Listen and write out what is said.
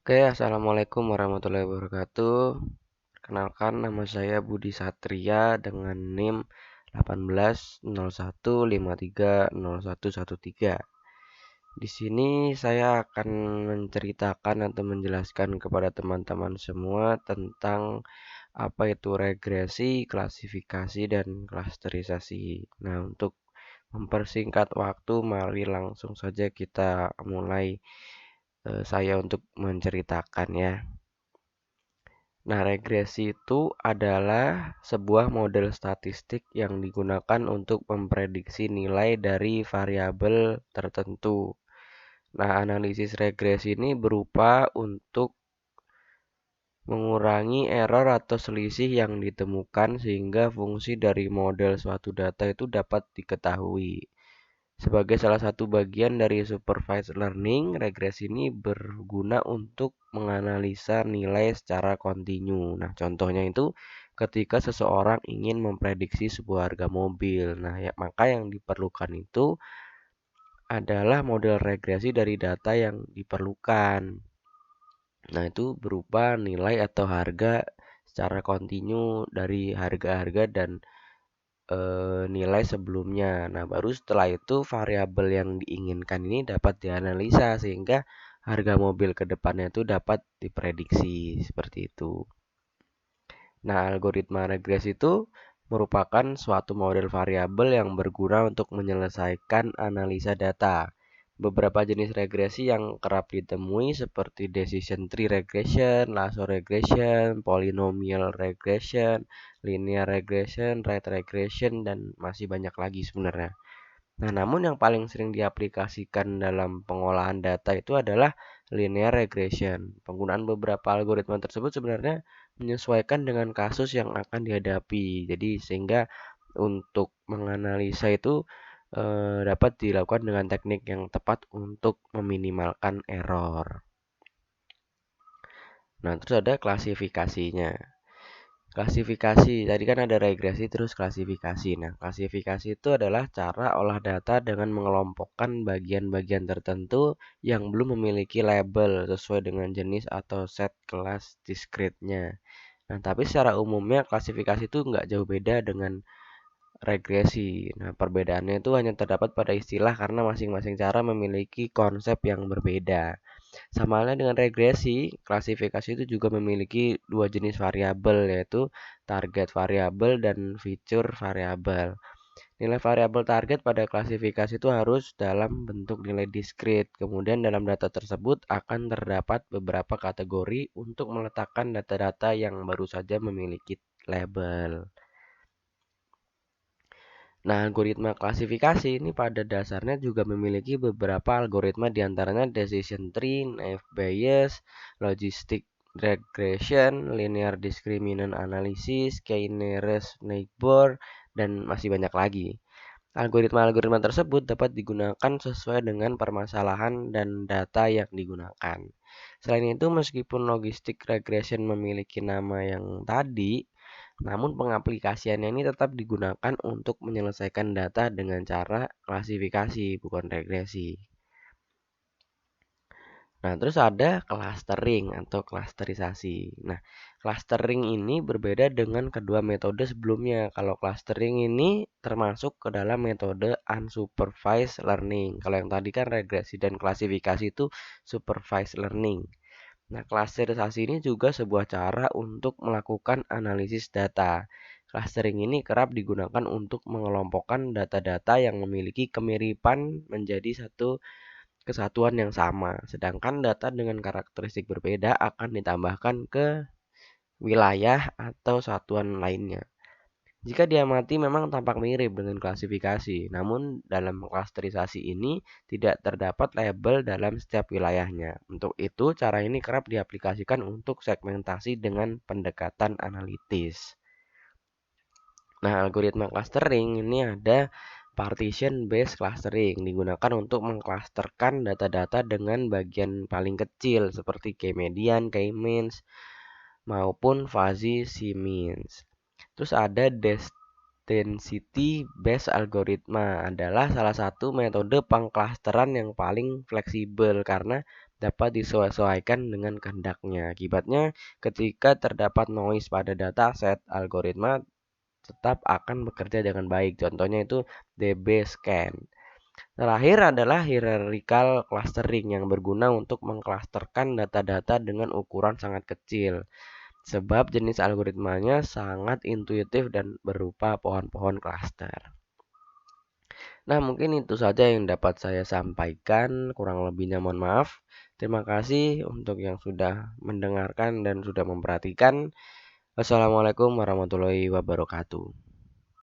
Oke, assalamualaikum warahmatullahi wabarakatuh. Perkenalkan, nama saya Budi Satria dengan NIM 1801530113. Di sini saya akan menceritakan atau menjelaskan kepada teman-teman semua tentang apa itu regresi, klasifikasi, dan klasterisasi. Nah, untuk mempersingkat waktu, mari langsung saja kita mulai saya untuk menceritakan ya. Nah, regresi itu adalah sebuah model statistik yang digunakan untuk memprediksi nilai dari variabel tertentu. Nah, analisis regresi ini berupa untuk mengurangi error atau selisih yang ditemukan sehingga fungsi dari model suatu data itu dapat diketahui. Sebagai salah satu bagian dari supervised learning, regresi ini berguna untuk menganalisa nilai secara kontinu. Nah, contohnya itu ketika seseorang ingin memprediksi sebuah harga mobil. Nah, ya, maka yang diperlukan itu adalah model regresi dari data yang diperlukan. Nah, itu berupa nilai atau harga secara kontinu dari harga-harga dan nilai sebelumnya. Nah, baru setelah itu variabel yang diinginkan ini dapat dianalisa sehingga harga mobil ke depannya itu dapat diprediksi seperti itu. Nah, algoritma regresi itu merupakan suatu model variabel yang berguna untuk menyelesaikan analisa data. Beberapa jenis regresi yang kerap ditemui seperti decision tree regression, lasso regression, polynomial regression, linear regression, rate regression, dan masih banyak lagi sebenarnya. Nah, namun yang paling sering diaplikasikan dalam pengolahan data itu adalah linear regression. Penggunaan beberapa algoritma tersebut sebenarnya menyesuaikan dengan kasus yang akan dihadapi. Jadi sehingga untuk menganalisa itu dapat dilakukan dengan teknik yang tepat untuk meminimalkan error. Nah, terus ada klasifikasinya. Klasifikasi, tadi kan ada regresi terus klasifikasi. Nah, klasifikasi itu adalah cara olah data dengan mengelompokkan bagian-bagian tertentu yang belum memiliki label sesuai dengan jenis atau set kelas discrete-nya. Nah, tapi secara umumnya klasifikasi itu nggak jauh beda dengan regresi. Nah, perbedaannya itu hanya terdapat pada istilah karena masing-masing cara memiliki konsep yang berbeda. Sama halnya dengan regresi, klasifikasi itu juga memiliki dua jenis variabel yaitu target variabel dan feature variabel. Nilai variabel target pada klasifikasi itu harus dalam bentuk nilai diskrit. Kemudian dalam data tersebut akan terdapat beberapa kategori untuk meletakkan data-data yang baru saja memiliki label. Nah, algoritma klasifikasi ini pada dasarnya juga memiliki beberapa algoritma diantaranya decision tree, naive Bayes, logistic regression, linear discriminant analysis, k-nearest neighbor, dan masih banyak lagi. Algoritma-algoritma tersebut dapat digunakan sesuai dengan permasalahan dan data yang digunakan. Selain itu, meskipun logistic regression memiliki nama yang tadi, namun pengaplikasiannya ini tetap digunakan untuk menyelesaikan data dengan cara klasifikasi, bukan regresi. Nah, terus ada clustering atau klasterisasi. Nah, clustering ini berbeda dengan kedua metode sebelumnya. Kalau clustering ini termasuk ke dalam metode unsupervised learning. Kalau yang tadi kan regresi dan klasifikasi itu supervised learning. Nah, klasterisasi ini juga sebuah cara untuk melakukan analisis data. Clustering ini kerap digunakan untuk mengelompokkan data-data yang memiliki kemiripan menjadi satu kesatuan yang sama. Sedangkan data dengan karakteristik berbeda akan ditambahkan ke wilayah atau satuan lainnya. Jika diamati memang tampak mirip dengan klasifikasi, namun dalam klasterisasi ini tidak terdapat label dalam setiap wilayahnya. Untuk itu, cara ini kerap diaplikasikan untuk segmentasi dengan pendekatan analitis. Nah, algoritma clustering ini ada partition based clustering digunakan untuk mengklasterkan data-data dengan bagian paling kecil seperti key median, key means maupun fuzzy C-means. Terus ada density based algoritma adalah salah satu metode pengklasteran yang paling fleksibel karena dapat disesuaikan dengan kehendaknya. Akibatnya, ketika terdapat noise pada dataset, algoritma tetap akan bekerja dengan baik. Contohnya itu DB scan. Terakhir adalah hierarchical clustering yang berguna untuk mengklasterkan data-data dengan ukuran sangat kecil. Sebab jenis algoritmanya sangat intuitif dan berupa pohon-pohon klaster. Nah, mungkin itu saja yang dapat saya sampaikan. Kurang lebihnya mohon maaf. Terima kasih untuk yang sudah mendengarkan dan sudah memperhatikan. Wassalamualaikum warahmatullahi wabarakatuh.